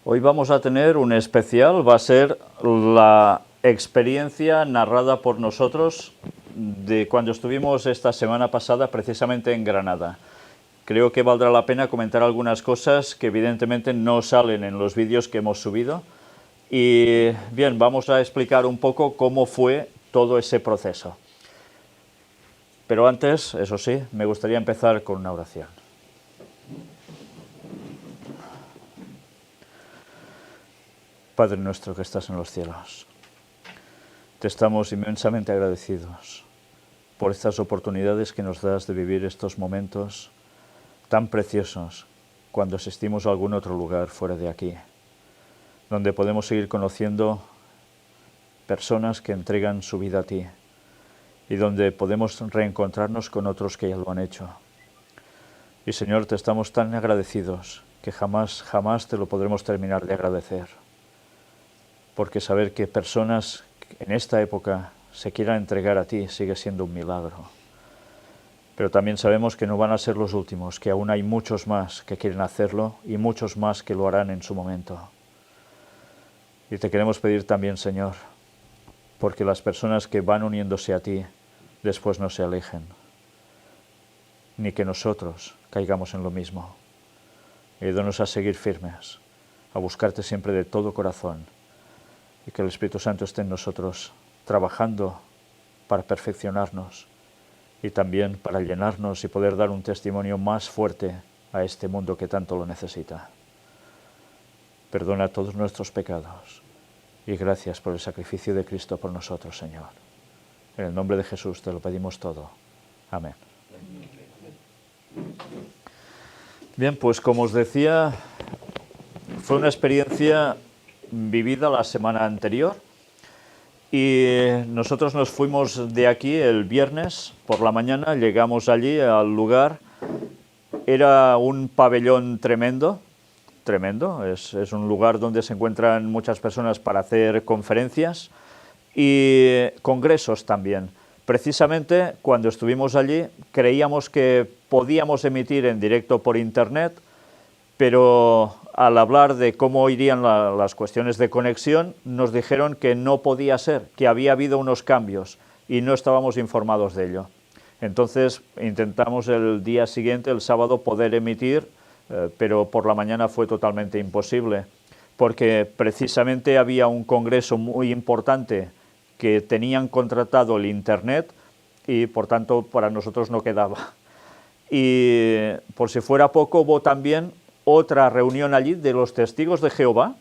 Hoy vamos a tener un especial, va a ser la experiencia narrada por nosotros de cuando estuvimos esta semana pasada precisamente en Granada. Creo que valdrá la pena comentar algunas cosas que evidentemente no salen en los vídeos que hemos subido. Y bien, vamos a explicar un poco cómo fue todo ese proceso. Pero antes, eso sí, me gustaría empezar con una oración. Padre nuestro que estás en los cielos, te estamos inmensamente agradecidos por estas oportunidades que nos das de vivir estos momentos tan preciosos cuando asistimos a algún otro lugar fuera de aquí, donde podemos seguir conociendo personas que entregan su vida a ti y donde podemos reencontrarnos con otros que ya lo han hecho. Y Señor, te estamos tan agradecidos que jamás te lo podremos terminar de agradecer, porque saber que personas en esta época se quieran entregar a ti sigue siendo un milagro. Pero también sabemos que no van a ser los últimos, que aún hay muchos más que quieren hacerlo y muchos más que lo harán en su momento. Y te queremos pedir también, Señor, porque las personas que van uniéndose a ti después no se alejen, ni que nosotros caigamos en lo mismo. Ayúdanos a seguir firmes, a buscarte siempre de todo corazón, y que el Espíritu Santo esté en nosotros trabajando para perfeccionarnos y también para llenarnos y poder dar un testimonio más fuerte a este mundo que tanto lo necesita. Perdona todos nuestros pecados y gracias por el sacrificio de Cristo por nosotros, Señor. En el nombre de Jesús te lo pedimos todo. Amén. Bien, pues como os decía, fue una experiencia vivida la semana anterior y nosotros nos fuimos de aquí el viernes por la mañana, llegamos allí al lugar, era un pabellón tremendo, es un lugar donde se encuentran muchas personas para hacer conferencias y congresos también. Precisamente cuando estuvimos allí creíamos que podíamos emitir en directo por internet, pero al hablar de cómo irían las cuestiones de conexión, nos dijeron que no podía ser, que había habido unos cambios y no estábamos informados de ello. Entonces intentamos el día siguiente, el sábado, poder emitir, pero por la mañana fue totalmente imposible, porque precisamente había un congreso muy importante que tenían contratado el internet y por tanto para nosotros no quedaba. Y por si fuera poco, hubo también otra reunión allí de los testigos de Jehová.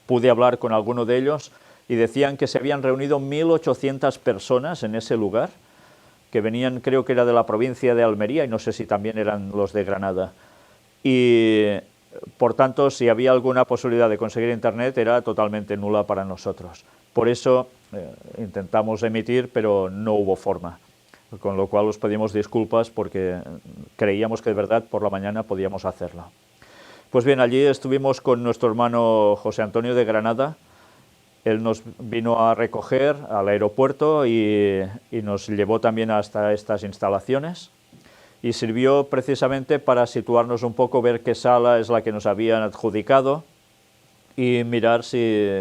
Pude hablar con alguno de ellos y decían que se habían reunido 1.800 personas en ese lugar, que venían, creo que era de la provincia de Almería y no sé si también eran los de Granada. Y por tanto, si había alguna posibilidad de conseguir internet, era totalmente nula para nosotros. Por eso intentamos emitir, pero no hubo forma. Con lo cual os pedimos disculpas porque creíamos que de verdad por la mañana podíamos hacerlo. Pues bien, allí estuvimos con nuestro hermano José Antonio de Granada. Él nos vino a recoger al aeropuerto y nos llevó también hasta estas instalaciones y sirvió precisamente para situarnos un poco, ver qué sala es la que nos habían adjudicado y mirar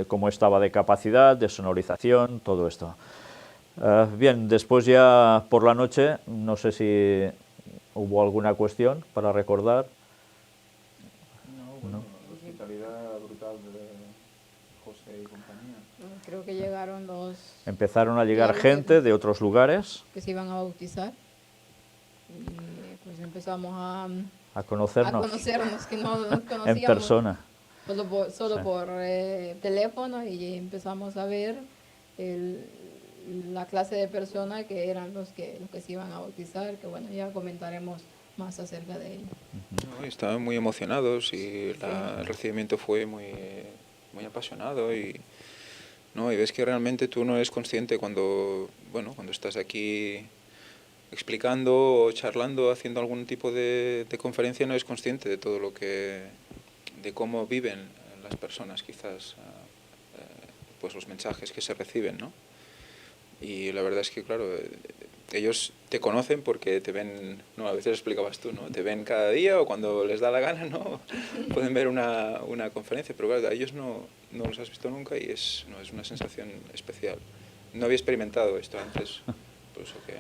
cómo estaba de capacidad, de sonorización, todo esto. Bien, después ya por la noche, no sé si hubo alguna cuestión para recordar. No, bueno, la hospitalidad brutal de José y compañía. Creo que llegaron Empezaron a llegar gente de otros lugares que se iban a bautizar y pues empezamos a conocernos que no nos conocíamos en persona. Solo por teléfono, y empezamos a ver la clase de personas que eran los que se iban a bautizar, que bueno, ya comentaremos más acerca de ello. No, estaban muy emocionados y el recibimiento fue muy, muy apasionado y ves que realmente tú no eres consciente cuando estás aquí explicando o charlando, haciendo algún tipo de conferencia, no eres consciente de todo de cómo viven las personas, quizás, pues los mensajes que se reciben, ¿no? Y la verdad es que, claro, ellos te conocen porque te ven, no, a veces explicabas tú, ¿no? Te ven cada día o cuando les da la gana, ¿no? Pueden ver una conferencia, pero claro, a ellos no los has visto nunca y es una sensación especial. No había experimentado esto antes, por eso que...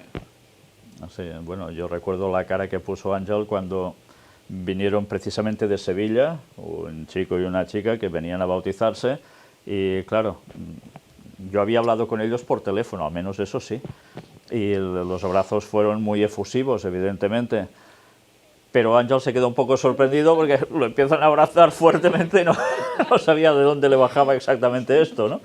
Sí, bueno, yo recuerdo la cara que puso Ángel cuando vinieron precisamente de Sevilla, un chico y una chica que venían a bautizarse, y claro, yo había hablado con ellos por teléfono, al menos eso sí, y los abrazos fueron muy efusivos, evidentemente, pero Ángel se quedó un poco sorprendido porque lo empiezan a abrazar fuertemente y no, no sabía de dónde le bajaba exactamente esto, ¿no?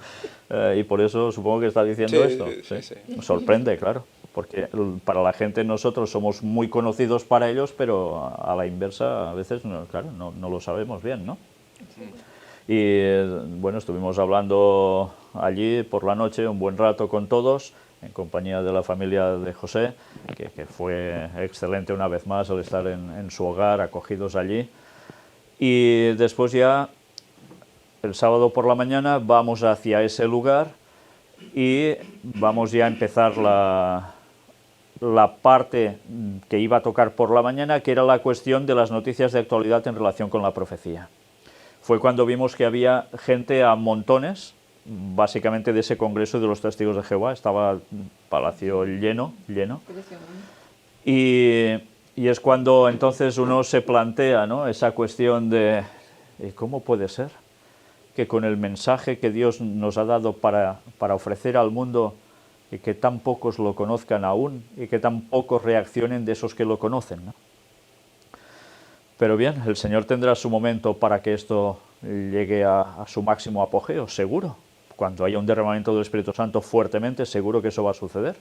Y por eso supongo que está diciendo esto. Sí. Sorprende, claro, porque para la gente nosotros somos muy conocidos para ellos, pero a la inversa a veces, claro, no lo sabemos bien, ¿no? Y bueno, estuvimos hablando allí por la noche un buen rato con todos, en compañía de la familia de José, que fue excelente una vez más el estar en su hogar, acogidos allí. Y después ya, el sábado por la mañana, vamos hacia ese lugar y vamos ya a empezar la parte que iba a tocar por la mañana, que era la cuestión de las noticias de actualidad en relación con la profecía. Fue cuando vimos que había gente a montones, básicamente de ese congreso de los testigos de Jehová, estaba el palacio lleno. Y es cuando entonces uno se plantea, ¿no?, esa cuestión de ¿cómo puede ser que con el mensaje que Dios nos ha dado para ofrecer al mundo y que tan pocos lo conozcan aún y que tan pocos reaccionen de esos que lo conocen, ¿no? Pero bien, el Señor tendrá su momento para que esto llegue a su máximo apogeo, seguro. Cuando haya un derramamiento del Espíritu Santo fuertemente, seguro que eso va a suceder.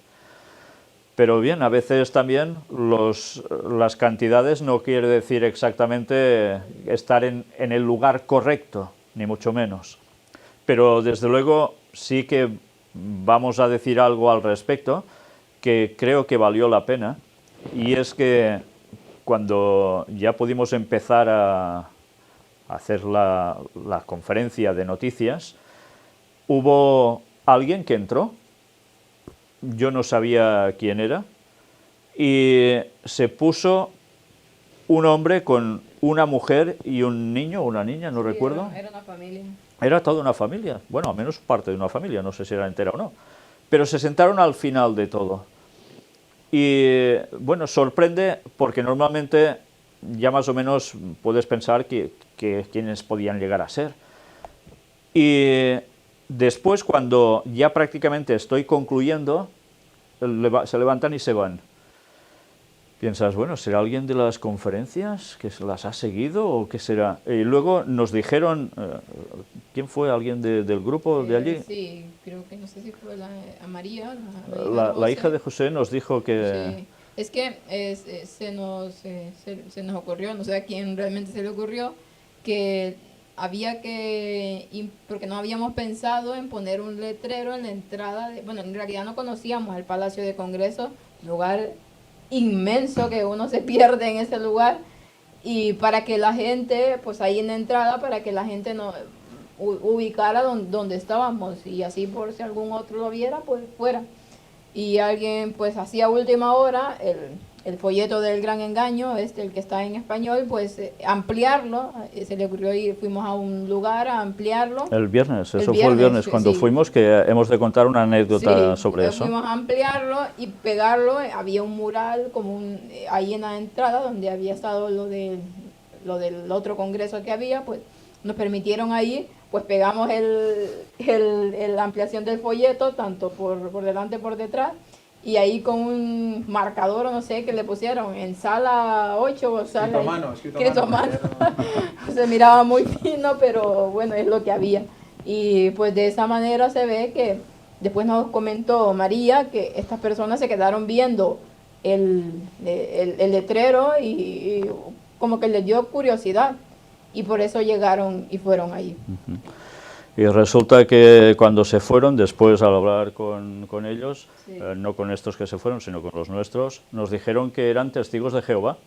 Pero bien, a veces también las cantidades no quiere decir exactamente estar en el lugar correcto, ni mucho menos. Pero desde luego sí que vamos a decir algo al respecto que creo que valió la pena, y es que cuando ya pudimos empezar a hacer la conferencia de noticias, hubo alguien que entró, yo no sabía quién era, y se puso un hombre con una mujer y un niño o una niña, no recuerdo. Era una familia. Era toda una familia, bueno, al menos parte de una familia, no sé si era entera o no, pero se sentaron al final de todo. Y bueno, sorprende porque normalmente ya más o menos puedes pensar que quiénes podían llegar a ser. Y después, cuando ya prácticamente estoy concluyendo, se levantan y se van. Piensas, bueno, ¿será alguien de las conferencias que se las ha seguido o qué será? Y luego nos dijeron, ¿quién fue? ¿Alguien del grupo de allí? Sí, creo que no sé si fue a María. La hija de José nos dijo que... Sí. Es que se nos ocurrió, no sé a quién realmente se le ocurrió, que había porque no habíamos pensado en poner un letrero en la entrada, bueno, en realidad no conocíamos el Palacio de Congreso, lugar inmenso que uno se pierde en ese lugar, y para que la gente, pues ahí en la entrada, para que la gente no ubicara donde estábamos, y así por si algún otro lo viera, pues fuera. Y alguien pues hacía última hora el folleto del Gran Engaño, el que está en español, pues ampliarlo, se le ocurrió ir, fuimos a un lugar a ampliarlo. El viernes, eso fue el viernes cuando fuimos, que hemos de contar una anécdota sobre eso. Fuimos a ampliarlo y pegarlo, había un mural como ahí en la entrada donde había estado lo del otro congreso que había, pues nos permitieron ahí, pues pegamos la ampliación del folleto, tanto por delante como por detrás, y ahí con un marcador o no sé que le pusieron en sala 8 o sala... Escrito a mano. Se miraba muy fino, pero bueno, es lo que había. Y pues de esa manera se ve que después nos comentó María que estas personas se quedaron viendo el letrero y como que les dio curiosidad. Y por eso llegaron y fueron ahí. Y resulta que cuando se fueron, después al hablar con ellos, sí, no con estos que se fueron, sino con los nuestros, nos dijeron que eran testigos de Jehová,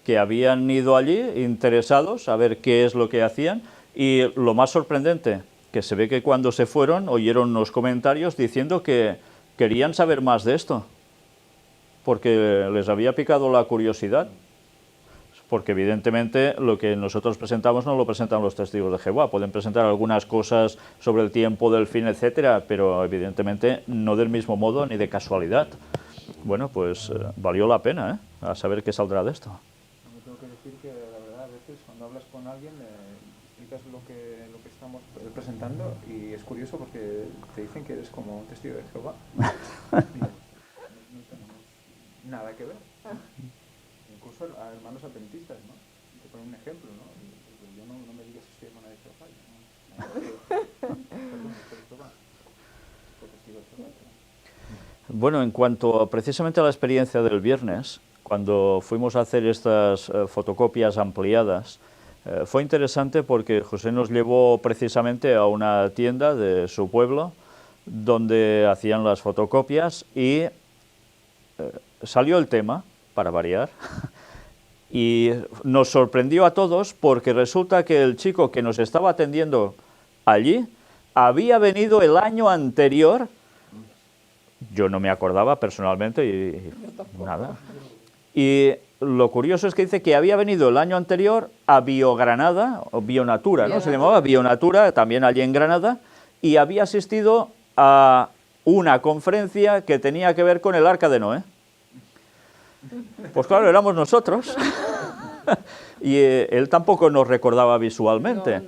que habían ido allí interesados a ver qué es lo que hacían, y lo más sorprendente, que se ve que cuando se fueron oyeron unos comentarios diciendo que querían saber más de esto, porque les había picado la curiosidad, porque evidentemente lo que nosotros presentamos no lo presentan los testigos de Jehová, pueden presentar algunas cosas sobre el tiempo del fin, etcétera, pero evidentemente no del mismo modo ni de casualidad. Bueno, pues valió la pena, a saber qué saldrá de esto. Yo tengo que decir que la verdad a veces cuando hablas con alguien explicas lo que estamos presentando y es curioso porque te dicen que eres como un testigo de Jehová. No tenemos nada que ver. Incluso a hermanos adventistas, ¿no? Te ponen un ejemplo, ¿no? Y yo no me digas si estoy hermana de Jehová. Perdón, soy Jehová. Soy testigo de Jehová. Bueno, en cuanto precisamente a la experiencia del viernes, cuando fuimos a hacer estas fotocopias ampliadas, fue interesante porque José nos llevó precisamente a una tienda de su pueblo donde hacían las fotocopias y salió el tema, para variar, y nos sorprendió a todos porque resulta que el chico que nos estaba atendiendo allí había venido el año anterior. Yo no me acordaba personalmente y nada. Y lo curioso es que dice que había venido el año anterior a Biogranada, o Bionatura, ¿no? Se llamaba Bionatura, también allí en Granada, y había asistido a una conferencia que tenía que ver con el Arca de Noé. Pues claro, éramos nosotros. Y él tampoco nos recordaba visualmente.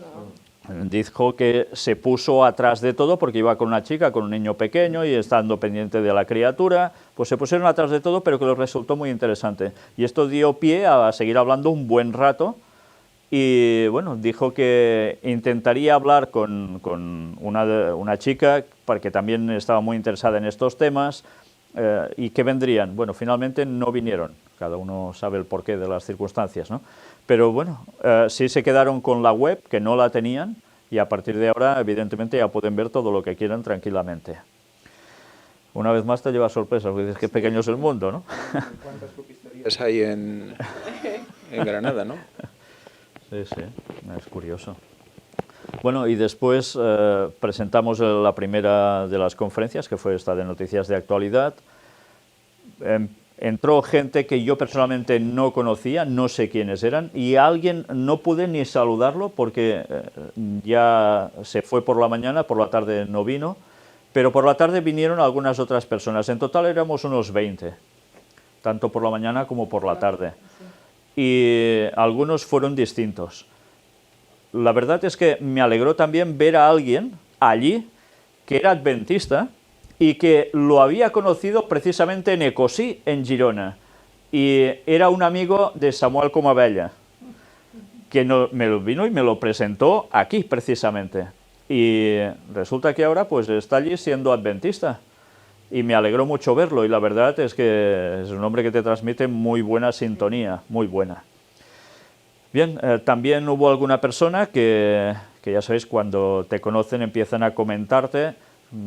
Dijo que se puso atrás de todo porque iba con una chica, con un niño pequeño y estando pendiente de la criatura, pues se pusieron atrás de todo, pero que les resultó muy interesante. Y esto dio pie a seguir hablando un buen rato y bueno, dijo que intentaría hablar con una chica porque también estaba muy interesada en estos temas y que vendrían. Bueno, finalmente no vinieron, cada uno sabe el porqué de las circunstancias, ¿no? Pero bueno, sí se quedaron con la web, que no la tenían, y a partir de ahora, evidentemente, ya pueden ver todo lo que quieran tranquilamente. Una vez más te lleva sorpresa, porque dices que pequeño es el mundo, ¿no? ¿Cuántas copisterías hay en Granada, no? Sí, sí, es curioso. Bueno, y después presentamos la primera de las conferencias, que fue esta de noticias de actualidad. Entró gente que yo personalmente no conocía, no sé quiénes eran, y a alguien no pude ni saludarlo porque ya se fue por la mañana, por la tarde no vino, pero por la tarde vinieron algunas otras personas. En total éramos unos 20, tanto por la mañana como por la tarde. Y algunos fueron distintos. La verdad es que me alegró también ver a alguien allí que era adventista, y que lo había conocido precisamente en Ecosí, en Girona, y era un amigo de Samuel Comabella, que me lo vino y me lo presentó aquí precisamente, y resulta que ahora pues está allí siendo adventista, y me alegró mucho verlo, y la verdad es que es un hombre que te transmite muy buena sintonía, muy buena. Bien, también hubo alguna persona que ya sabéis, cuando te conocen empiezan a comentarte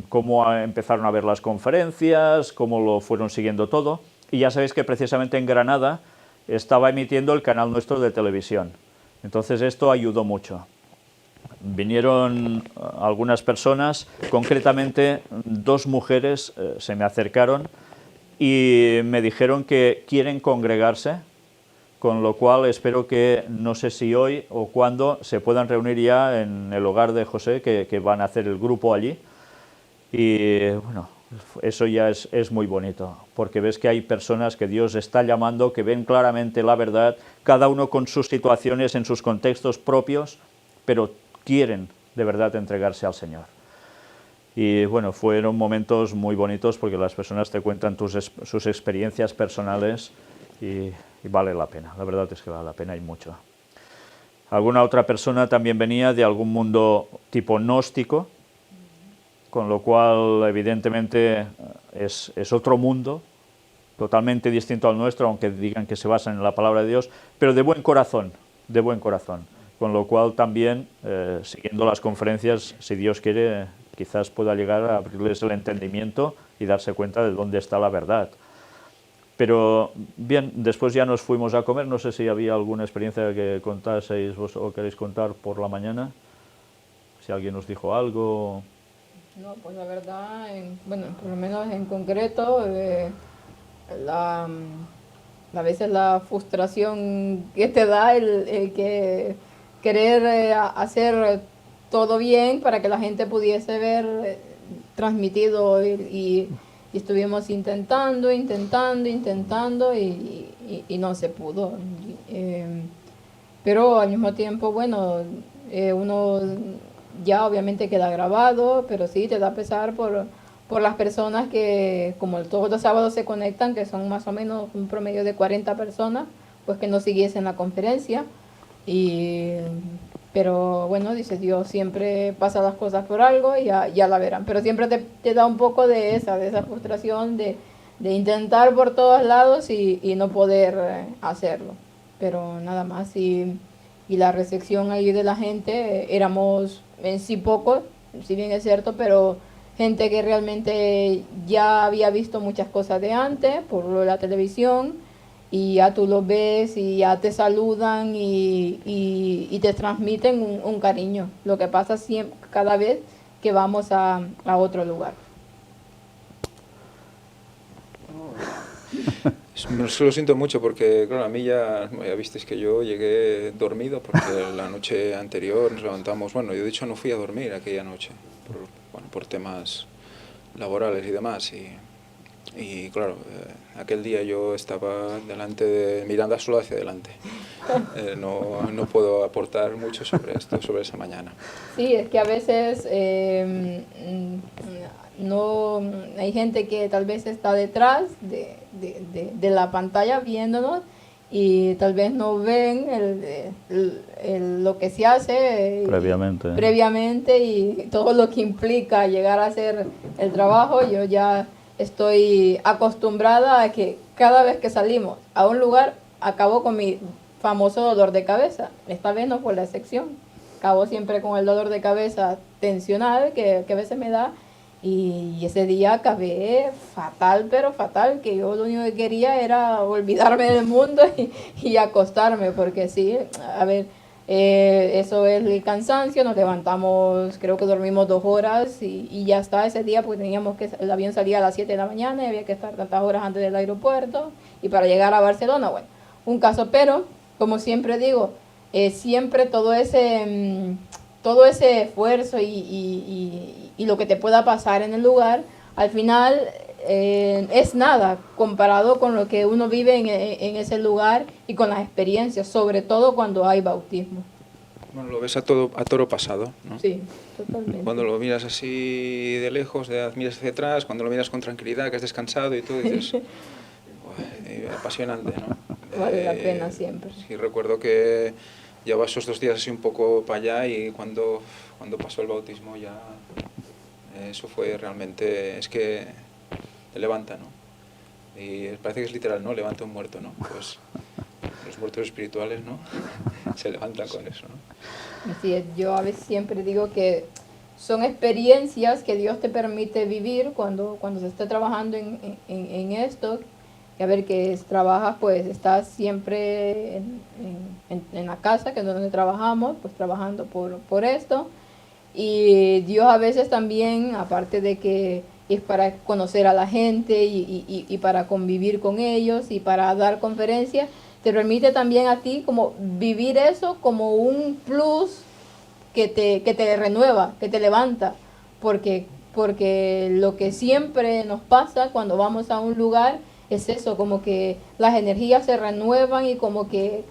cómo empezaron a ver las conferencias, cómo lo fueron siguiendo todo. Y ya sabéis que precisamente en Granada estaba emitiendo el canal nuestro de televisión. Entonces esto ayudó mucho. Vinieron algunas personas, concretamente 2 mujeres se me acercaron y me dijeron que quieren congregarse, con lo cual espero que, no sé si hoy o cuándo, se puedan reunir ya en el hogar de José, que van a hacer el grupo allí. Y bueno, eso ya es muy bonito, porque ves que hay personas que Dios está llamando, que ven claramente la verdad, cada uno con sus situaciones, en sus contextos propios, pero quieren de verdad entregarse al Señor. Y bueno, fueron momentos muy bonitos porque las personas te cuentan sus experiencias personales y vale la pena, la verdad es que vale la pena y mucho. Alguna otra persona también venía de algún mundo tipo gnóstico, con lo cual evidentemente es otro mundo, totalmente distinto al nuestro, aunque digan que se basan en la palabra de Dios, pero de buen corazón, con lo cual también, siguiendo las conferencias, si Dios quiere, quizás pueda llegar a abrirles el entendimiento y darse cuenta de dónde está la verdad. Pero bien, después ya nos fuimos a comer, no sé si había alguna experiencia que contaseis vos o queréis contar por la mañana, si alguien nos dijo algo. No, pues la verdad, bueno, por lo menos en concreto, a veces la frustración que te da el que querer hacer todo bien para que la gente pudiese ver transmitido y estuvimos intentando y no se pudo. Pero al mismo tiempo, bueno, uno ya obviamente queda grabado, pero sí te da pesar por las personas que, como todos los sábados se conectan, que son más o menos un promedio de 40 personas, pues que no siguiesen la conferencia. Pero bueno, dice Dios, siempre pasa las cosas por algo y ya la verán. Pero siempre te da un poco de esa frustración de intentar por todos lados y no poder hacerlo. Pero nada más. Y la recepción ahí de la gente, éramos en sí pocos, si bien es cierto, pero gente que realmente ya había visto muchas cosas de antes por la televisión, y ya tú los ves y ya te saludan y te transmiten un cariño. Lo que pasa siempre, cada vez que vamos a otro lugar. Lo siento mucho porque, claro, a mí ya visteis que yo llegué dormido porque la noche anterior nos levantamos, bueno, yo de hecho no fui a dormir aquella noche por temas laborales y demás, y claro, aquel día yo estaba mirando solo hacia adelante. No puedo aportar mucho sobre esto, sobre esa mañana. Sí, es que a veces no hay gente que tal vez está detrás de la pantalla viéndonos y tal vez no ven lo que se hace previamente y todo lo que implica llegar a hacer el trabajo. Yo ya estoy acostumbrada a que cada vez que salimos a un lugar acabo con mi famoso dolor de cabeza. Esta vez no fue la excepción. Acabo siempre con el dolor de cabeza tensional que a veces me da, y ese día acabé fatal, pero fatal, que yo lo único que quería era olvidarme del mundo y acostarme, porque sí, a ver, eso es el cansancio. Nos levantamos, creo que dormimos 2 horas y ya está ese día, porque el avión salía a las 7 de la mañana y había que estar tantas horas antes del aeropuerto y para llegar a Barcelona, bueno, un caso. Pero como siempre digo, siempre todo ese esfuerzo y lo que te pueda pasar en el lugar, al final es nada comparado con lo que uno vive en ese lugar y con las experiencias, sobre todo cuando hay bautismo. Bueno, lo ves a toro pasado, ¿no? Sí, totalmente. Cuando lo miras así de lejos, miras hacia atrás, cuando lo miras con tranquilidad, que has descansado y todo, dices, apasionante, ¿no? Vale la pena siempre. Sí, recuerdo que llevaba esos 2 días así un poco para allá, y cuando pasó el bautismo ya, eso fue realmente, es que te levanta, ¿no? Y parece que es literal, ¿no? Levanta un muerto, ¿no? Pues los muertos espirituales, ¿no? Se levantan con eso, ¿no? Así es. Yo a veces siempre digo que son experiencias que Dios te permite vivir cuando se esté trabajando en esto. Y a ver, que trabajas, pues estás siempre en la casa, que es donde trabajamos, pues trabajando por esto. Y Dios a veces también, aparte de que es para conocer a la gente y para convivir con ellos y para dar conferencias, te permite también a ti como vivir eso como un plus que te renueva, que te levanta, porque lo que siempre nos pasa cuando vamos a un lugar es eso, como que las energías se renuevan y como que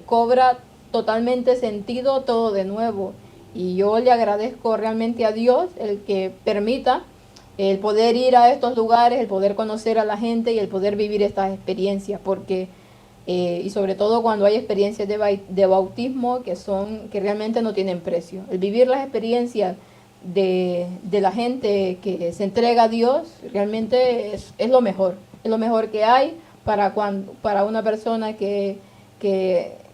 cobra totalmente sentido todo de nuevo. Y yo le agradezco realmente a Dios el que permita el poder ir a estos lugares, el poder conocer a la gente y el poder vivir estas experiencias, porque y sobre todo cuando hay experiencias de bautismo que realmente no tienen precio. El vivir las experiencias de la gente que se entrega a Dios realmente es lo mejor que hay para una persona que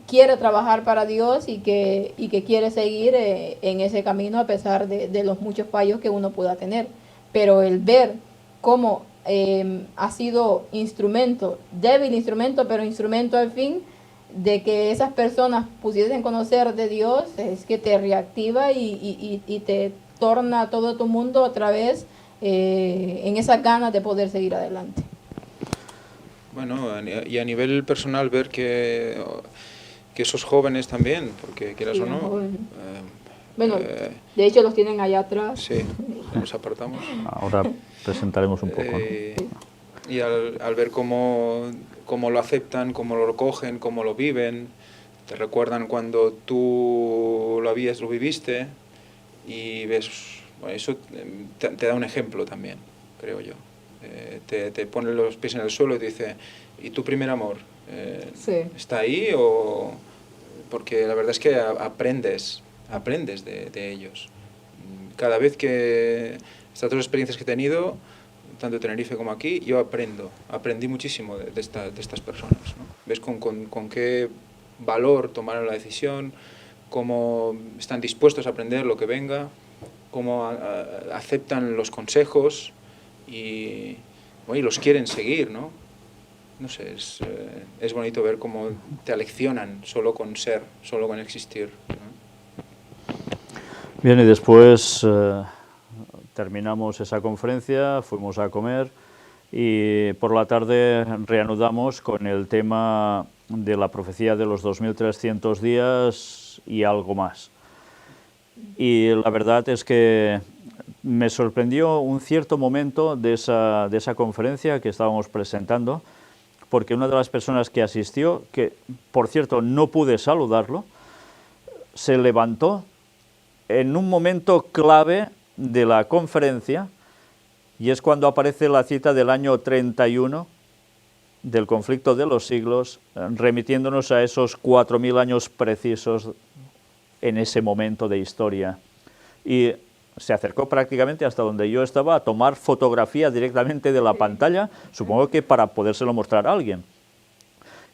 quiere trabajar para Dios y que quiere seguir en ese camino a pesar de los muchos fallos que uno pueda tener. Pero el ver cómo ha sido débil instrumento, pero instrumento al fin de que esas personas pudiesen conocer de Dios, es que te reactiva y te torna todo tu mundo otra vez en esas ganas de poder seguir adelante. Bueno, y a nivel personal ver que esos jóvenes también, porque quieras Sí, o no, jóvenes. Bueno, de hecho los tienen allá atrás. sí, los apartamos. Ahora presentaremos un poco, ¿no? Y al ver cómo lo aceptan, cómo lo cogen, cómo lo viven, te recuerdan cuando tú lo viviste y ves, bueno, eso te da un ejemplo también, creo yo. Te pone los pies en el suelo y te dice, ¿y tu primer amor? Sí. ¿Está ahí? Porque la verdad es que aprendes de ellos. Cada vez que estas dos experiencias que he tenido, tanto en Tenerife como aquí, yo aprendí muchísimo de estas personas, ¿no? Ves con qué valor tomaron la decisión, cómo están dispuestos a aprender lo que venga, cómo aceptan los consejos y, bueno, y los quieren seguir, ¿no? No sé, es bonito ver cómo te aleccionan solo con ser, solo con existir, ¿no? Bien, y después terminamos esa conferencia, fuimos a comer y por la tarde reanudamos con el tema de la profecía de los 2300 días y algo más. Y la verdad es que me sorprendió un cierto momento de esa conferencia que estábamos presentando, porque una de las personas que asistió, que por cierto no pude saludarlo, se levantó en un momento clave de la conferencia, y es cuando aparece la cita del año 31 del conflicto de los siglos, remitiéndonos a esos 4000 años precisos en ese momento de historia. Y se acercó prácticamente hasta donde yo estaba a tomar fotografía directamente de la pantalla, supongo que para podérselo mostrar a alguien.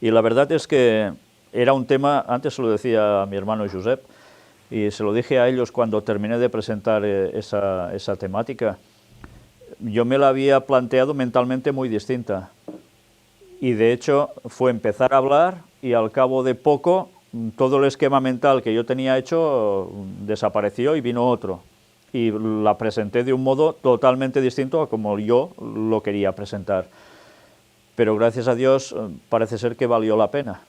Y la verdad es que era un tema, antes se lo decía a mi hermano Josep, y se lo dije a ellos cuando terminé de presentar esa temática. Yo me la había planteado mentalmente muy distinta. Y de hecho fue empezar a hablar y al cabo de poco todo el esquema mental que yo tenía hecho desapareció y vino otro. Y la presenté de un modo totalmente distinto a como yo lo quería presentar. Pero gracias a Dios parece ser que valió la pena.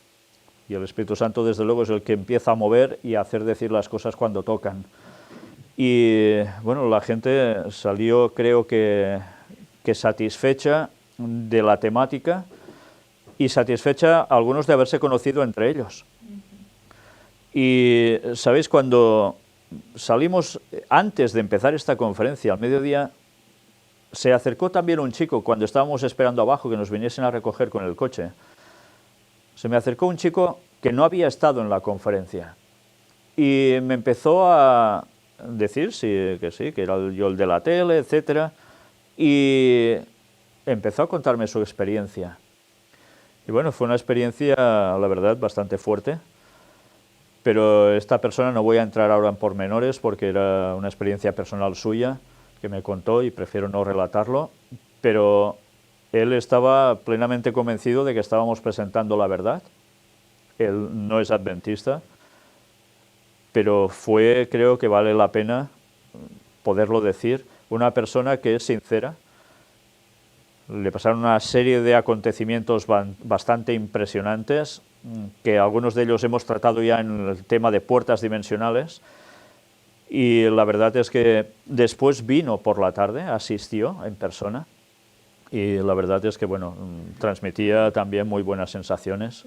Y el Espíritu Santo, desde luego, es el que empieza a mover y a hacer decir las cosas cuando tocan. Y bueno, la gente salió, creo que satisfecha de la temática y satisfecha algunos de haberse conocido entre ellos. Y, ¿sabéis? Cuando salimos, antes de empezar esta conferencia, al mediodía, se acercó también un chico, cuando estábamos esperando abajo que nos viniesen a recoger con el coche. Se me acercó un chico que no había estado en la conferencia y me empezó a decir que era yo el de la tele, etcétera, y empezó a contarme su experiencia. Y bueno, fue una experiencia, la verdad, bastante fuerte, pero esta persona, no voy a entrar ahora en pormenores porque era una experiencia personal suya que me contó y prefiero no relatarlo, pero él estaba plenamente convencido de que estábamos presentando la verdad. Él no es adventista, pero creo que vale la pena poderlo decir, una persona que es sincera. Le pasaron una serie de acontecimientos bastante impresionantes, que algunos de ellos hemos tratado ya en el tema de puertas dimensionales, y la verdad es que después vino por la tarde, asistió en persona, y la verdad es que, bueno, transmitía también muy buenas sensaciones,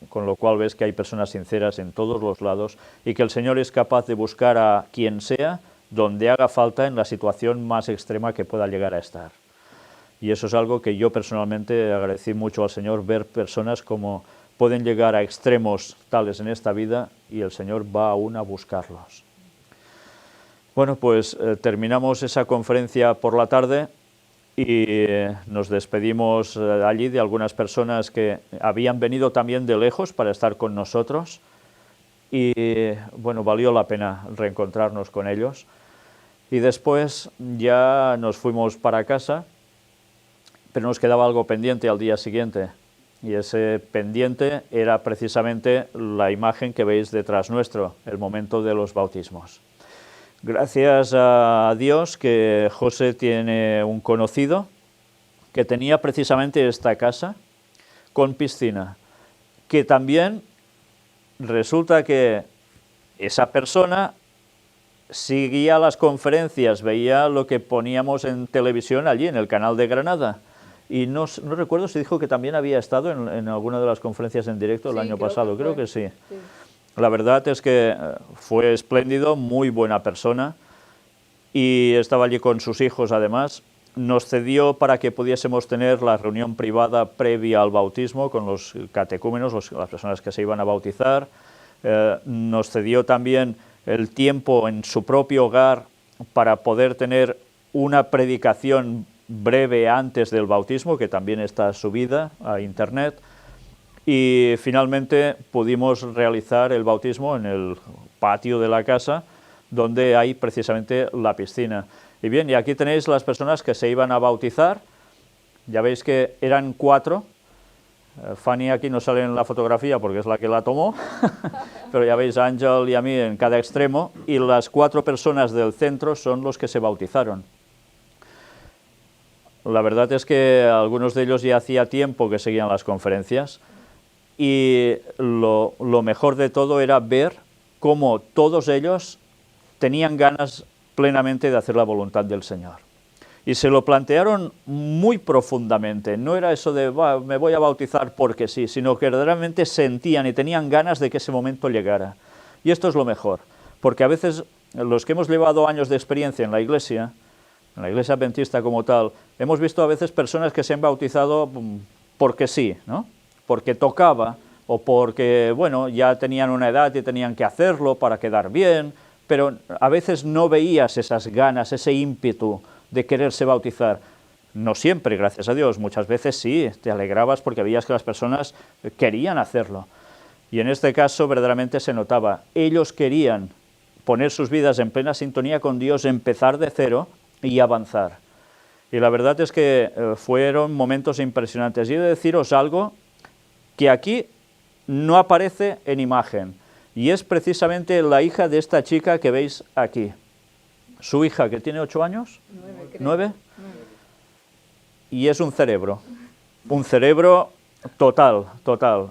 con lo cual ves que hay personas sinceras en todos los lados y que el Señor es capaz de buscar a quien sea, donde haga falta, en la situación más extrema que pueda llegar a estar. Y eso es algo que yo personalmente agradecí mucho al Señor, ver personas como pueden llegar a extremos tales en esta vida y el Señor va aún a buscarlos. Bueno, pues terminamos esa conferencia por la tarde y nos despedimos allí de algunas personas que habían venido también de lejos para estar con nosotros y bueno, valió la pena reencontrarnos con ellos. Y después ya nos fuimos para casa, pero nos quedaba algo pendiente al día siguiente, y ese pendiente era precisamente la imagen que veis detrás nuestro, el momento de los bautismos. Gracias a Dios que José tiene un conocido que tenía precisamente esta casa con piscina, que también resulta que esa persona seguía las conferencias, veía lo que poníamos en televisión allí, en el canal de Granada. Y no recuerdo si dijo que también había estado en alguna de las conferencias en directo el año pasado, creo que sí. La verdad es que fue espléndido, muy buena persona, y estaba allí con sus hijos además. Nos cedió para que pudiésemos tener la reunión privada previa al bautismo con los catecúmenos, las personas que se iban a bautizar. Nos cedió también el tiempo en su propio hogar para poder tener una predicación breve antes del bautismo, que también está subida a internet, y finalmente pudimos realizar el bautismo en el patio de la casa, donde hay precisamente la piscina. Y bien, y aquí tenéis las personas que se iban a bautizar. Ya veis que eran 4. Fanny aquí no sale en la fotografía porque es la que la tomó, pero ya veis a Ángel y a mí en cada extremo, y las 4 personas del centro son los que se bautizaron. La verdad es que algunos de ellos ya hacía tiempo que seguían las conferencias, y lo mejor de todo era ver cómo todos ellos tenían ganas plenamente de hacer la voluntad del Señor. Y se lo plantearon muy profundamente. No era eso de me voy a bautizar porque sí, sino que verdaderamente sentían y tenían ganas de que ese momento llegara. Y esto es lo mejor, porque a veces los que hemos llevado años de experiencia en la iglesia adventista como tal, hemos visto a veces personas que se han bautizado porque sí, ¿no? Porque tocaba, o porque, bueno, ya tenían una edad y tenían que hacerlo para quedar bien, pero a veces no veías esas ganas, ese ímpetu de quererse bautizar. No siempre, gracias a Dios, muchas veces sí, te alegrabas porque veías que las personas querían hacerlo. Y en este caso verdaderamente se notaba, ellos querían poner sus vidas en plena sintonía con Dios, empezar de cero y avanzar. Y la verdad es que fueron momentos impresionantes. Y he de deciros algo que aquí no aparece en imagen, y es precisamente la hija de esta chica que veis aquí. Su hija, que tiene 8 años, 9, y es un cerebro total.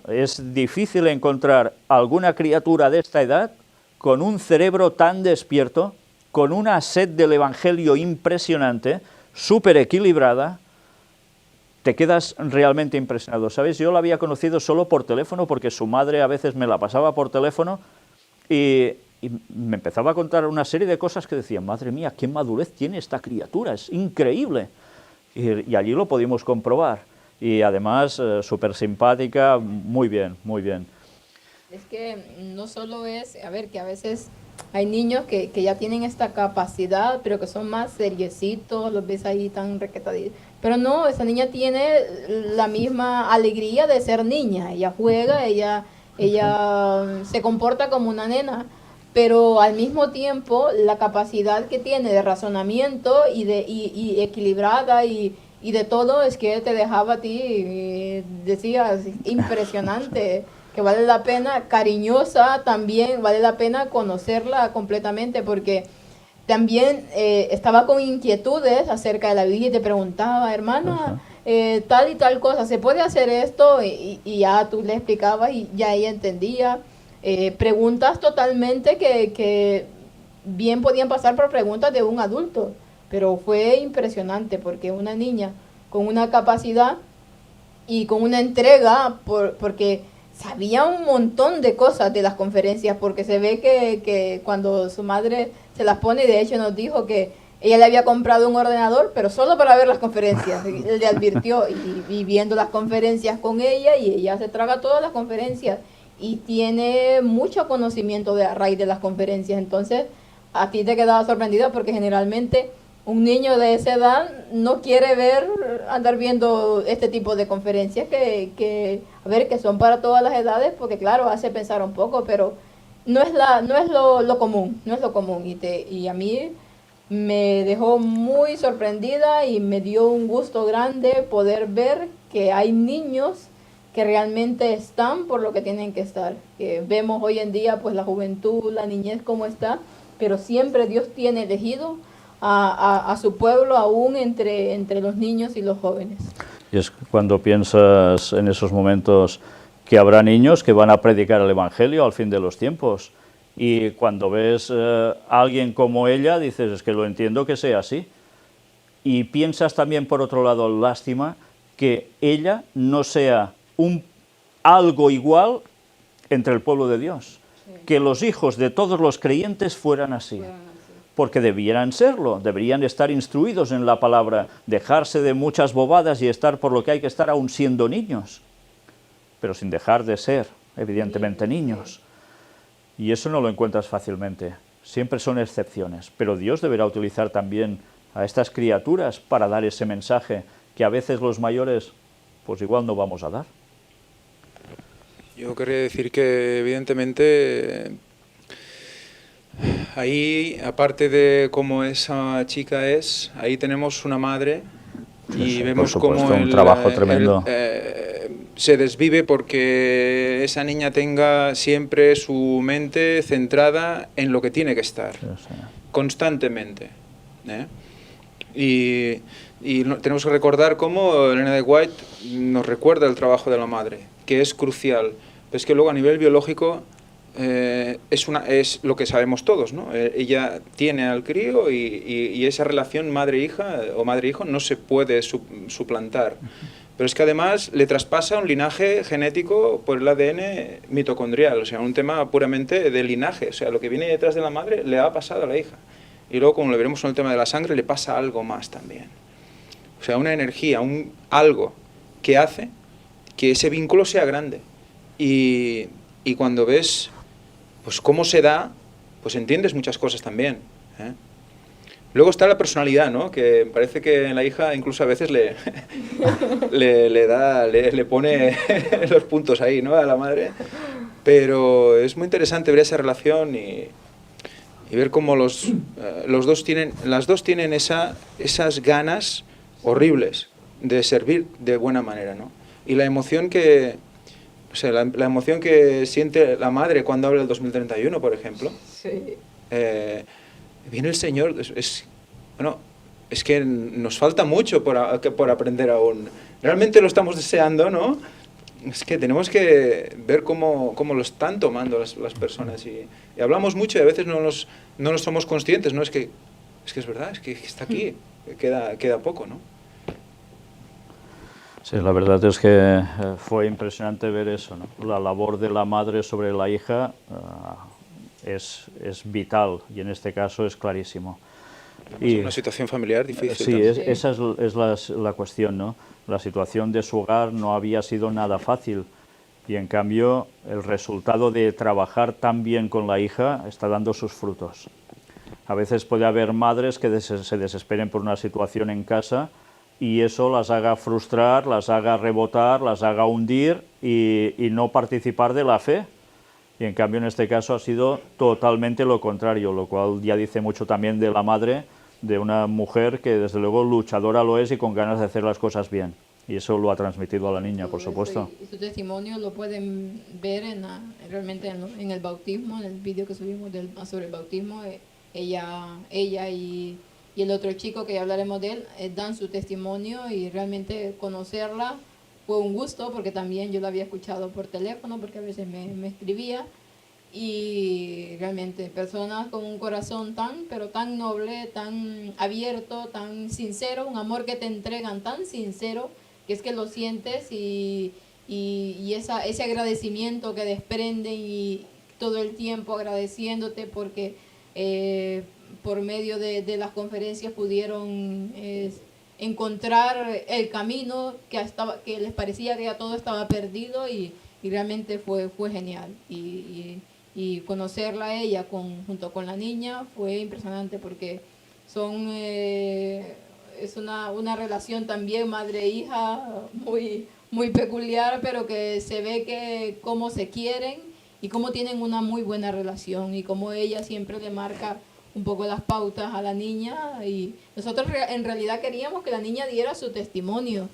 Es difícil encontrar alguna criatura de esta edad con un cerebro tan despierto, con una sed del Evangelio impresionante, súper equilibrada. Te quedas realmente impresionado. ¿Sabéis? Yo la había conocido solo por teléfono, porque su madre a veces me la pasaba por teléfono, y me empezaba a contar una serie de cosas que decía, madre mía, qué madurez tiene esta criatura, es increíble. Y allí lo pudimos comprobar. Y además, súper simpática, muy bien, muy bien. Es que no solo es, a ver, que a veces hay niños que ya tienen esta capacidad, pero que son más seriecitos, los ves ahí tan requetaditos. Pero no, esa niña tiene la misma alegría de ser niña. Ella juega, ella se comporta como una nena, pero al mismo tiempo la capacidad que tiene de razonamiento y equilibrada y de todo es que te dejaba a ti, decías, impresionante, que vale la pena, cariñosa también, vale la pena conocerla completamente, porque también estaba con inquietudes acerca de la Biblia y te preguntaba, hermana, tal y tal cosa, ¿se puede hacer esto? Y ya tú le explicabas y ya ella entendía. Preguntas totalmente que bien podían pasar por preguntas de un adulto, pero fue impresionante porque una niña con una capacidad y con una entrega, porque sabía un montón de cosas de las conferencias, porque se ve que cuando su madre se las pone, de hecho nos dijo que ella le había comprado un ordenador, pero solo para ver las conferencias. Él le advirtió, y viendo las conferencias con ella, y ella se traga todas las conferencias y tiene mucho conocimiento a raíz de las conferencias. Entonces a ti te quedaba sorprendida, porque generalmente un niño de esa edad no quiere andar viendo este tipo de conferencias que son para todas las edades, porque claro, hace pensar un poco, pero no es lo común, no es lo común. Y a mí me dejó muy sorprendida y me dio un gusto grande poder ver que hay niños que realmente están por lo que tienen que estar. Que vemos hoy en día pues la juventud, la niñez como está, pero siempre Dios tiene elegido a su pueblo aún entre los niños y los jóvenes. Y es cuando piensas en esos momentos que habrá niños que van a predicar el Evangelio al fin de los tiempos. Y cuando ves a alguien como ella, dices, es que lo entiendo que sea así. Y piensas también, por otro lado, lástima, que ella no sea algo igual entre el pueblo de Dios. Sí. Que los hijos de todos los creyentes fueran así. Porque debieran serlo, deberían estar instruidos en la palabra, dejarse de muchas bobadas y estar por lo que hay que estar aún siendo niños, pero sin dejar de ser, evidentemente, niños. Y eso no lo encuentras fácilmente, siempre son excepciones, pero Dios deberá utilizar también a estas criaturas para dar ese mensaje que a veces los mayores, pues igual no vamos a dar. Yo querría decir que, evidentemente, ahí, aparte de cómo esa chica es, ahí tenemos una madre y sí, vemos supuesto, cómo un trabajo tremendo. Se desvive porque esa niña tenga siempre su mente centrada en lo que tiene que estar, sí. Constantemente. Y tenemos que recordar cómo Elena de White nos recuerda el trabajo de la madre, que es crucial. Pero es que luego a nivel biológico es lo que sabemos todos, ¿no? Ella tiene al crío y esa relación madre-hija o madre-hijo no se puede suplantar. Pero es que además le traspasa un linaje genético por el ADN mitocondrial, o sea, un tema puramente de linaje. O sea, lo que viene detrás de la madre le ha pasado a la hija. Y luego, como lo veremos en el tema de la sangre, le pasa algo más también. O sea, una energía, algo que hace que ese vínculo sea grande. Y cuando ves pues cómo se da, pues entiendes muchas cosas también. Luego está la personalidad, ¿no? Que parece que la hija incluso a veces le pone los puntos ahí, ¿no? A la madre. Pero es muy interesante ver esa relación y ver cómo las dos tienen esas ganas horribles de servir de buena manera, ¿no? Y la emoción que... O sea, la emoción que siente la madre cuando habla del 2031, por ejemplo. Sí. Viene el Señor, bueno, es que nos falta mucho por aprender aún. Realmente lo estamos deseando, ¿no? Es que tenemos que ver cómo lo están tomando las personas. Y hablamos mucho y a veces no nos somos conscientes, ¿no? Es que es verdad, es que está aquí, queda poco, ¿no? Sí, la verdad es que fue impresionante ver eso, ¿no? La labor de la madre sobre la hija es vital y en este caso es clarísimo. Es una situación familiar difícil. Sí, esa es la cuestión, ¿no? La situación de su hogar no había sido nada fácil y en cambio el resultado de trabajar tan bien con la hija está dando sus frutos. A veces puede haber madres que se desesperen por una situación en casa y eso las haga frustrar, las haga rebotar, las haga hundir y no participar de la fe. Y en cambio en este caso ha sido totalmente lo contrario, lo cual ya dice mucho también de la madre, de una mujer que desde luego luchadora lo es y con ganas de hacer las cosas bien. Y eso lo ha transmitido a la niña, por supuesto. Y su testimonio lo pueden ver realmente en el bautismo, en el vídeo que subimos sobre el bautismo. Ella y el otro chico, que ya hablaremos de él, dan su testimonio y realmente conocerla fue un gusto, porque también yo la había escuchado por teléfono, porque a veces me escribía, y realmente personas con un corazón pero tan noble, tan abierto, tan sincero, un amor que te entregan tan sincero, que es que lo sientes y ese agradecimiento que desprenden y todo el tiempo agradeciéndote porque por medio de las conferencias pudieron encontrar el camino que les parecía que ya todo estaba perdido y realmente fue genial y conocerla a ella junto con la niña fue impresionante porque es una relación también madre-hija muy peculiar, pero que se ve que cómo se quieren y cómo tienen una muy buena relación y cómo ella siempre le marca un poco las pautas a la niña. Y nosotros en realidad queríamos que la niña diera su testimonio,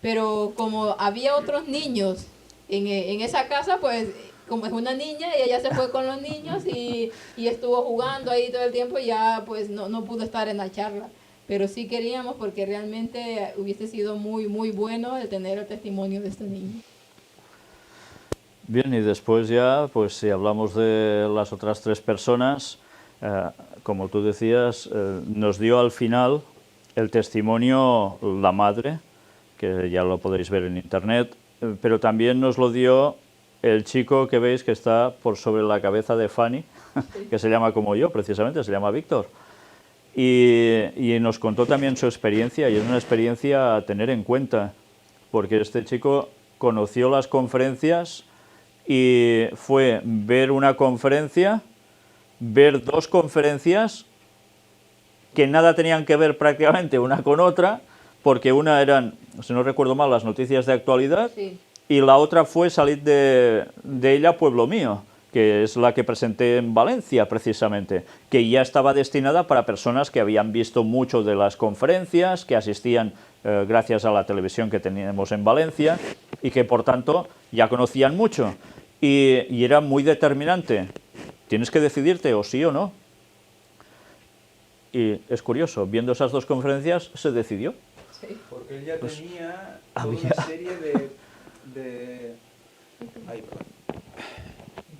pero como había otros niños en esa casa, pues como es una niña, ella se fue con los niños y estuvo jugando ahí todo el tiempo y ya pues no pudo estar en la charla. pero sí queríamos porque realmente hubiese sido muy bueno el tener el testimonio de este niño. Bien, y después ya, pues si hablamos de las otras 3 personas, como tú decías, nos dio al final el testimonio la madre, que ya lo podéis ver en internet, pero también nos lo dio el chico que veis que está por sobre la cabeza de Fanny, que se llama como yo, precisamente, se llama Víctor. Y nos contó también su experiencia, y es una experiencia a tener en cuenta, porque este chico conoció las conferencias y fue ver una conferencia, ver 2 conferencias que nada tenían que ver prácticamente una con otra, porque una eran, si no recuerdo mal, las noticias de actualidad, Sí. y la otra fue salir de ella Pueblo Mío, que es la que presenté en Valencia precisamente, que ya estaba destinada para personas que habían visto mucho de las conferencias, que asistían gracias a la televisión que teníamos en Valencia y que por tanto ya conocían mucho. Y era muy determinante, tienes que decidirte o sí o no. Y es curioso, viendo esas 2 conferencias se decidió. Sí. Porque él ya tenía toda había- una serie de... Ay, perdón.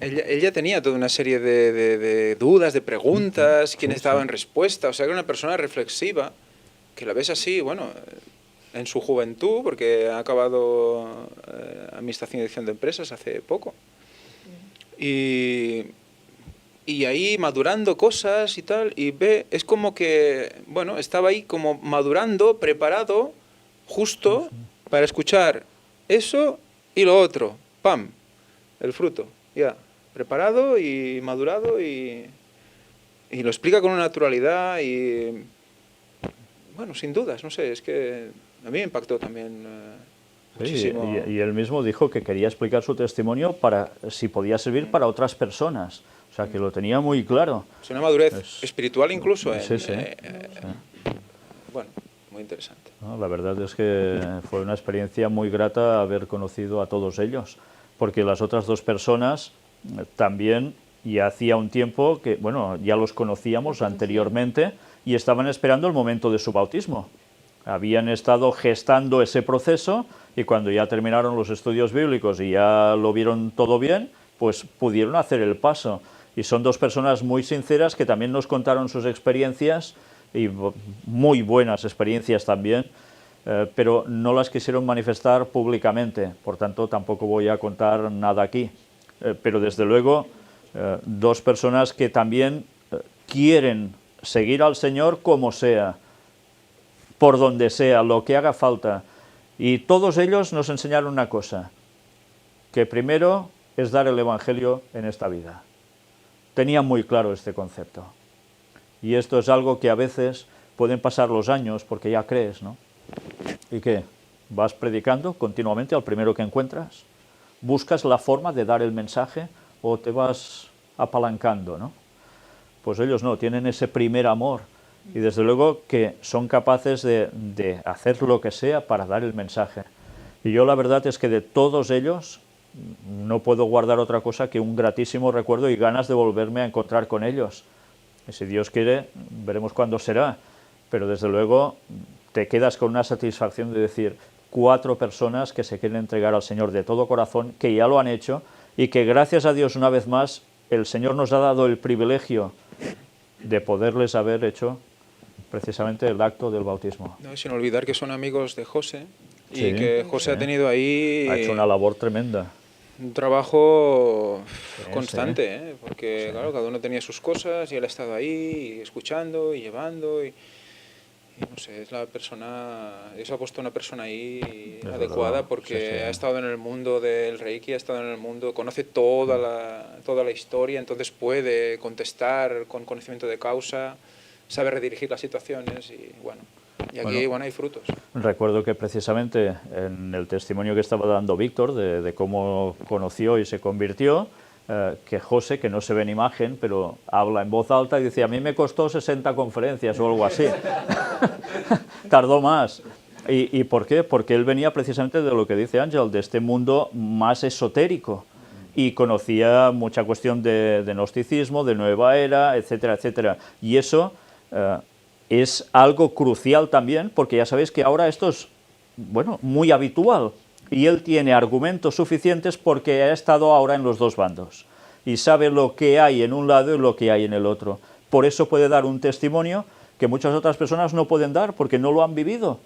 Él ya tenía toda una serie de dudas, de preguntas, que necesitaban respuesta. O sea, que era una persona reflexiva, que la ves así, bueno, en su juventud, porque ha acabado Administración y Dirección de Empresas hace poco. Y ahí madurando cosas y tal, y ve, es como que, bueno, estaba ahí como madurando, preparado, justo para escuchar eso y lo otro. ¡Pam! El fruto, ya. Preparado y madurado y lo explica con una naturalidad y, bueno, sin dudas, no sé, es que a mí me impactó también Sí, muchísimo. y él mismo dijo que quería explicar su testimonio para si podía servir para otras personas. O sea, que lo tenía muy claro. Es una madurez Es- espiritual incluso. Sí, sí. Bueno, muy interesante. No, la verdad es que fue una experiencia muy grata haber conocido a todos ellos, porque las otras 2 personas también ya hacía un tiempo que, bueno, ya los conocíamos anteriormente y estaban esperando el momento de su bautismo. Habían estado gestando ese proceso y cuando ya terminaron los estudios bíblicos y ya lo vieron todo bien, pues pudieron hacer el paso. Y son 2 personas muy sinceras que también nos contaron sus experiencias, y muy buenas experiencias también, pero no las quisieron manifestar públicamente, por tanto tampoco voy a contar nada aquí. Pero desde luego, 2 personas que también quieren seguir al Señor como sea, por donde sea, lo que haga falta. Y todos ellos nos enseñaron una cosa, que primero es dar el Evangelio en esta vida. Tenían muy claro este concepto. Y esto es algo que a veces pueden pasar los años porque ya crees, ¿no? ¿Y qué? ¿Vas predicando continuamente al primero que encuentras? ¿Buscas la forma de dar el mensaje o te vas apalancando, ¿no? Pues ellos no, tienen ese primer amor y desde luego que son capaces de hacer lo que sea para dar el mensaje. Y yo la verdad es que de todos ellos no puedo guardar otra cosa que un gratísimo recuerdo y ganas de volverme a encontrar con ellos. Y si Dios quiere, veremos cuándo será. Pero desde luego te quedas con una satisfacción de decir 4 personas que se quieren entregar al Señor de todo corazón, que ya lo han hecho y que gracias a Dios una vez más el Señor nos ha dado el privilegio de poderles haber hecho precisamente el acto del bautismo. No, sin olvidar que son amigos de José y Sí, que José sí. ha tenido ahí Ha hecho una labor tremenda. un trabajo Sí, constante, sí. ¿eh? Porque Sí. claro, cada uno tenía sus cosas y él ha estado ahí y escuchando y llevando y no sé, es la persona, eso ha puesto una persona ahí Desde adecuada luego, porque sí, sí. ha estado en el mundo del Reiki, ha estado en el mundo, conoce toda la historia, entonces puede contestar con conocimiento de causa, sabe redirigir las situaciones y bueno, y aquí Bueno. bueno, hay frutos. Recuerdo que precisamente en el testimonio que estaba dando Víctor de cómo conoció y se convirtió, que José, que no se ve en imagen, pero habla en voz alta y dice, a mí me costó 60 conferencias o algo así. Tardó más. ¿Y por qué? Porque él venía precisamente de lo que dice Ángel, de este mundo más esotérico. Y conocía mucha cuestión de gnosticismo, de nueva era, etcétera, etcétera. Y eso es algo crucial también, porque ya sabéis que ahora esto es, bueno, muy habitual, y él tiene argumentos suficientes porque ha estado ahora en los dos bandos, y sabe lo que hay en un lado y lo que hay en el otro. Por eso puede dar un testimonio que muchas otras personas no pueden dar, porque no lo han vivido.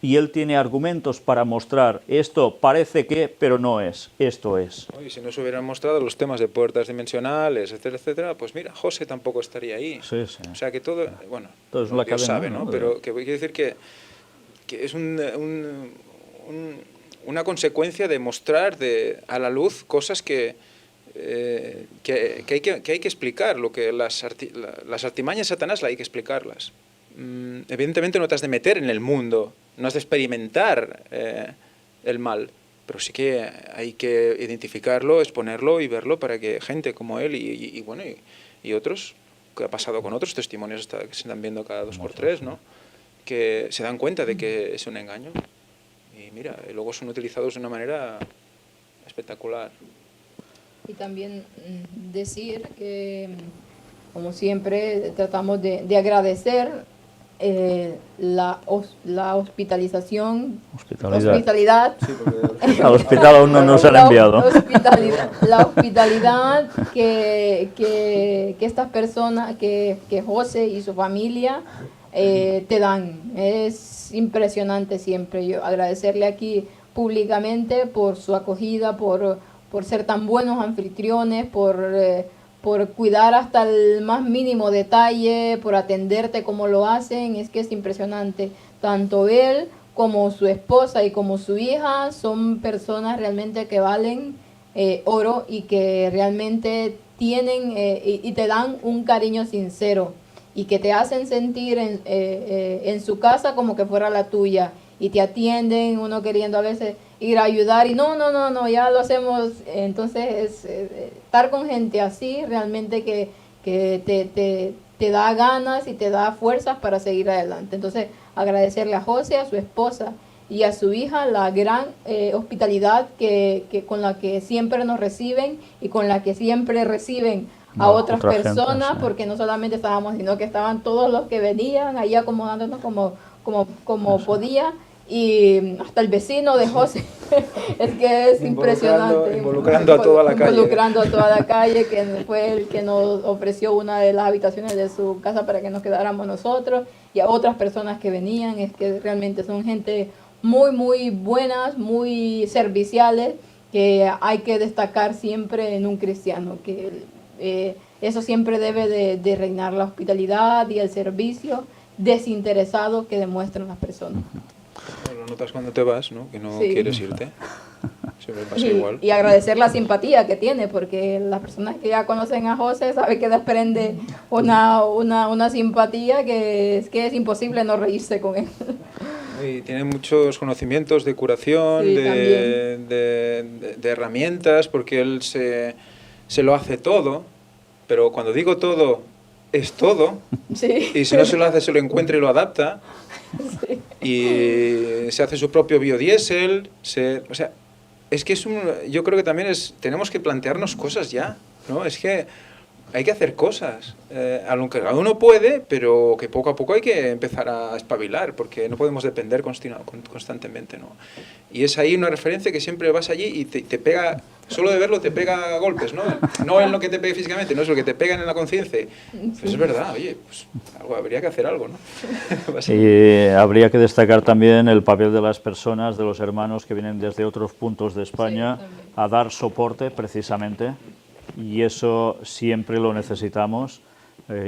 Y él tiene argumentos para mostrar, esto parece que, pero no es, esto es. Y si no se hubieran mostrado los temas de puertas dimensionales, etcétera, etcétera, pues mira, José tampoco estaría ahí. Sí, sí. O sea que todo, bueno, Todo es la Dios cadena, sabe, ¿no? ¿no? Pero que quiere decir que es una consecuencia de mostrar a la luz cosas que hay que explicar. Lo que las artimañas de Satanás hay que explicarlas. Evidentemente no te has de meter en el mundo, no has de experimentar el mal, pero sí que hay que identificarlo, exponerlo y verlo para que gente como él y otros, que ha pasado con otros testimonios que se están viendo cada 2 por 3, ¿no? Que se dan cuenta de que es un engaño y mira, y luego son utilizados de una manera espectacular. Y también decir que, como siempre, tratamos de agradecer la hospitalidad. Sí, porque Al hospital aún no nos han enviado. La hospitalidad que estas personas, que José y su familia te dan. Es impresionante siempre. Yo agradecerle aquí públicamente por su acogida, por ser tan buenos anfitriones, por cuidar hasta el más mínimo detalle, por atenderte como lo hacen. Es que es impresionante. Tanto él como su esposa y como su hija son personas realmente que valen oro y que realmente tienen y te dan un cariño sincero y que te hacen sentir en su casa como que fuera la tuya, y te atienden, uno queriendo a veces ir a ayudar y no, ya lo hacemos. Entonces estar con gente así realmente que te da ganas y te da fuerzas para seguir adelante. Entonces agradecerle a José, a su esposa y a su hija la gran hospitalidad que con la que siempre nos reciben y con la que siempre reciben a otras personas, gente, sí. Porque no solamente estábamos, sino que estaban todos los que venían ahí acomodándonos como podía. Y hasta el vecino de José, es que es impresionante. Involucrando a toda la calle. Involucrando a toda la calle, que fue el que nos ofreció una de las habitaciones de su casa para que nos quedáramos nosotros, y a otras personas que venían. Es que realmente son gente muy, muy buenas, muy serviciales, que hay que destacar siempre en un cristiano, que eso siempre debe de reinar, la hospitalidad y el servicio desinteresado que demuestran las personas. Lo notas cuando te vas, ¿no? Que no quieres irte. Siempre pasa igual. Y agradecer la simpatía que tiene, porque las personas que ya conocen a José saben que desprende una simpatía que es imposible no reírse con él. Y tiene muchos conocimientos de curación, sí, de herramientas, porque él se lo hace todo, pero cuando digo todo, es todo. Sí. Y si no se lo hace, se lo encuentra y lo adapta. Sí. Y se hace su propio biodiesel, o sea, es que yo creo que también tenemos que plantearnos cosas ya, ¿no? Es que hay que hacer cosas, aunque cada uno puede, pero que poco a poco hay que empezar a espabilar, porque no podemos depender constantemente, ¿no? Y es ahí una referencia que siempre vas allí y te pega, solo de verlo te pega a golpes, ¿no? No en lo que te pegue físicamente, no es lo que te pegan en la conciencia. Pues es verdad, oye, pues habría que hacer algo, ¿no? Y habría que destacar también el papel de las personas, de los hermanos que vienen desde otros puntos de España, sí, a dar soporte precisamente. Y eso siempre lo necesitamos.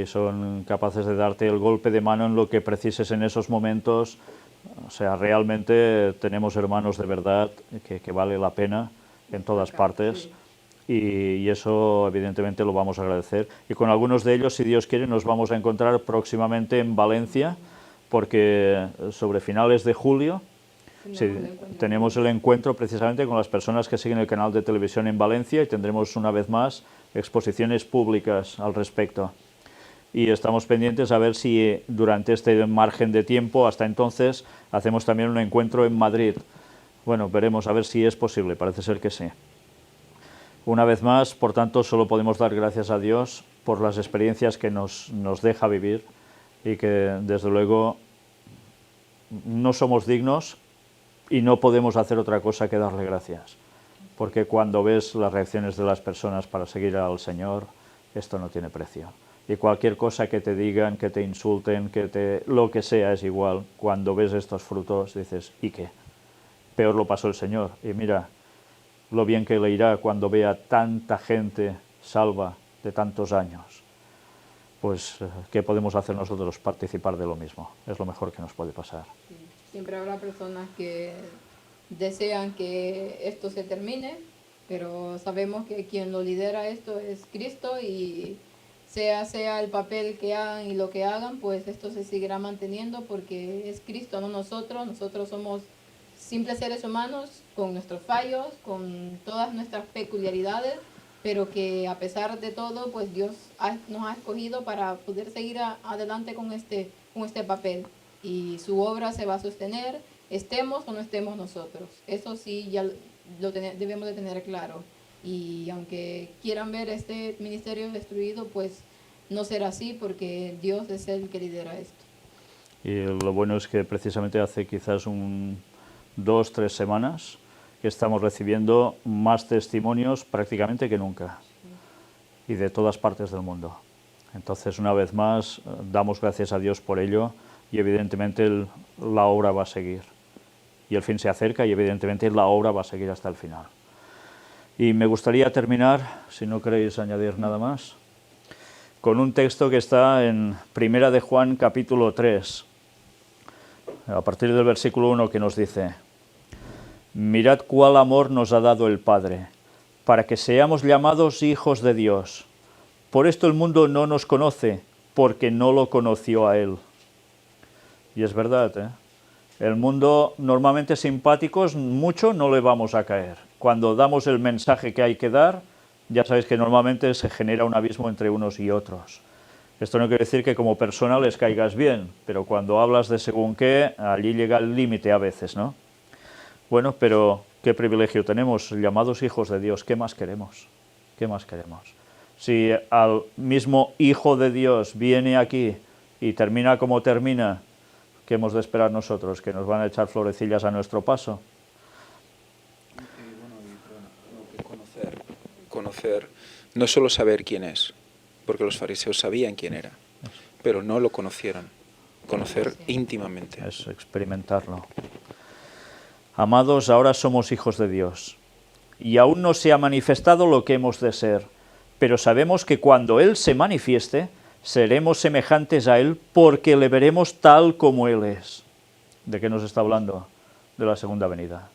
Son capaces de darte el golpe de mano en lo que precises en esos momentos. O sea, realmente tenemos hermanos de verdad que vale la pena en todas partes. Y eso evidentemente lo vamos a agradecer. Y con algunos de ellos, si Dios quiere, nos vamos a encontrar próximamente en Valencia, porque sobre finales de julio tenemos el encuentro precisamente con las personas que siguen el canal de televisión en Valencia, y tendremos una vez más exposiciones públicas al respecto. Y estamos pendientes a ver si durante este margen de tiempo, hasta entonces, hacemos también un encuentro en Madrid. Bueno, veremos a ver si es posible, parece ser que sí. Una vez más, por tanto, solo podemos dar gracias a Dios por las experiencias que nos deja vivir, y que desde luego no somos dignos y no podemos hacer otra cosa que darle gracias, porque cuando ves las reacciones de las personas para seguir al Señor, esto no tiene precio. Y cualquier cosa que te digan, que te insulten, lo que sea, es igual. Cuando ves estos frutos dices, ¿y qué? Peor lo pasó el Señor. Y mira lo bien que le irá cuando vea tanta gente salva de tantos años. Pues, ¿qué podemos hacer nosotros? Participar de lo mismo. Es lo mejor que nos puede pasar. Sí. Siempre habrá personas que desean que esto se termine, pero sabemos que quien lo lidera esto es Cristo y sea el papel que hagan y lo que hagan, pues esto se seguirá manteniendo porque es Cristo, no nosotros. Nosotros somos simples seres humanos con nuestros fallos, con todas nuestras peculiaridades, pero que a pesar de todo, pues Dios nos ha escogido para poder seguir adelante con este papel. Y su obra se va a sostener, estemos o no estemos nosotros. Eso sí, ya debemos de tener claro. Y aunque quieran ver este ministerio destruido, pues no será así porque Dios es el que lidera esto. Y lo bueno es que precisamente hace quizás 2, 3 semanas que estamos recibiendo más testimonios prácticamente que nunca, y de todas partes del mundo. Entonces, una vez más, damos gracias a Dios por ello, y evidentemente la obra va a seguir. Y el fin se acerca y evidentemente la obra va a seguir hasta el final. Y me gustaría terminar, si no queréis añadir nada más, con un texto que está en Primera de Juan capítulo 3, a partir del versículo 1, que nos dice: mirad cuál amor nos ha dado el Padre, para que seamos llamados hijos de Dios. Por esto el mundo no nos conoce, porque no lo conoció a Él. Y es verdad, ¿eh? El mundo, normalmente simpáticos, mucho no le vamos a caer. Cuando damos el mensaje que hay que dar, ya sabéis que normalmente se genera un abismo entre unos y otros. Esto no quiere decir que como persona les caigas bien, pero cuando hablas de según qué, allí llega el límite a veces, ¿no? Bueno, pero qué privilegio tenemos, llamados hijos de Dios. ¿Qué más queremos? ¿Qué más queremos? Si al mismo Hijo de Dios viene aquí y termina como termina, ¿qué hemos de esperar nosotros? ¿Que nos van a echar florecillas a nuestro paso? Conocer, no solo saber quién es, porque los fariseos sabían quién era, pero no lo conocieron. Conocer íntimamente. Es experimentarlo. Amados, ahora somos hijos de Dios, y aún no se ha manifestado lo que hemos de ser, pero sabemos que cuando Él se manifieste, seremos semejantes a Él, porque le veremos tal como Él es. ¿De qué nos está hablando? De la segunda venida.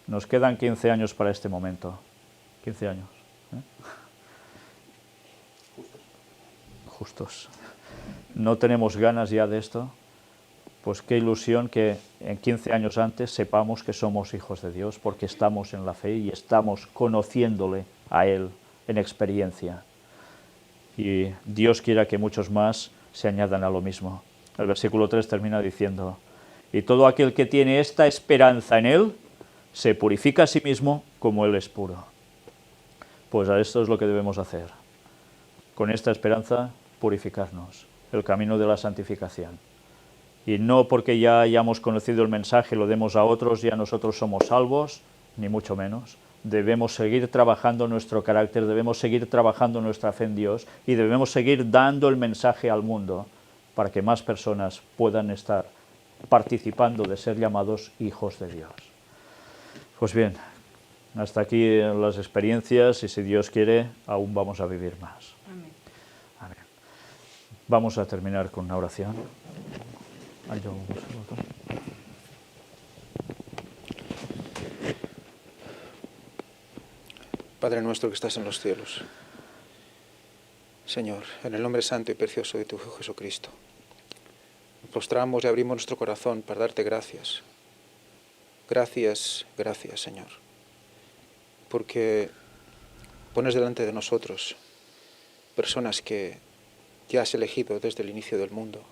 Nos quedan 15 años para este momento. 15 años. Justos. ¿No tenemos ganas ya de esto? Pues qué ilusión que en 15 años antes sepamos que somos hijos de Dios, porque estamos en la fe y estamos conociéndole a Él en experiencia. Y Dios quiera que muchos más se añadan a lo mismo. El versículo 3 termina diciendo: y todo aquel que tiene esta esperanza en Él, se purifica a sí mismo como Él es puro. Pues a esto es lo que debemos hacer. Con esta esperanza, purificarnos, el camino de la santificación. Y no porque ya hayamos conocido el mensaje, lo demos a otros, ya nosotros somos salvos, ni mucho menos. Debemos seguir trabajando nuestro carácter, debemos seguir trabajando nuestra fe en Dios y debemos seguir dando el mensaje al mundo para que más personas puedan estar participando de ser llamados hijos de Dios. Pues bien, hasta aquí las experiencias y si Dios quiere, aún vamos a vivir más. Amén. Amén. Vamos a terminar con una oración. Padre nuestro que estás en los cielos, Señor, en el nombre santo y precioso de tu Hijo Jesucristo, nos postramos y abrimos nuestro corazón para darte gracias. Gracias, gracias, Señor, porque pones delante de nosotros personas que ya has elegido desde el inicio del mundo,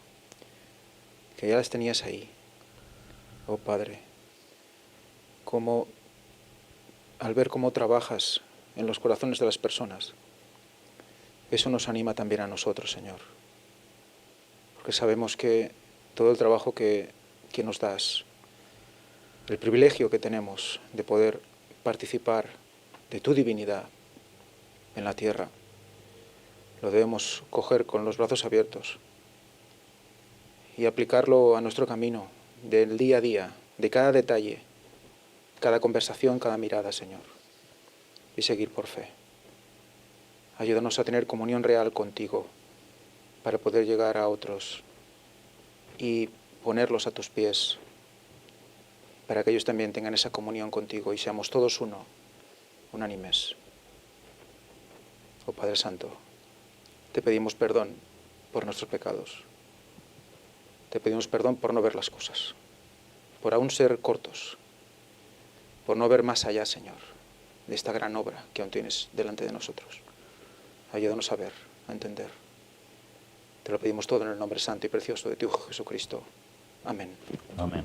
que ya las tenías ahí. Oh Padre, como al ver cómo trabajas en los corazones de las personas, eso nos anima también a nosotros, Señor. porque sabemos que todo el trabajo que nos das, el privilegio que tenemos de poder participar de tu divinidad en la tierra, lo debemos coger con los brazos abiertos y aplicarlo a nuestro camino del día a día, de cada detalle, cada conversación, cada mirada, Señor, y seguir por fe. Ayúdanos a tener comunión real contigo para poder llegar a otros y ponerlos a tus pies, para que ellos también tengan esa comunión contigo y seamos todos uno, unánimes. Oh Padre Santo, te pedimos perdón por nuestros pecados. Te pedimos perdón por no ver las cosas, por aún ser cortos, por no ver más allá, Señor, de esta gran obra que aún tienes delante de nosotros. Ayúdanos a ver, a entender. Te lo pedimos todo en el nombre santo y precioso de tu Hijo Jesucristo. Amén. Amén.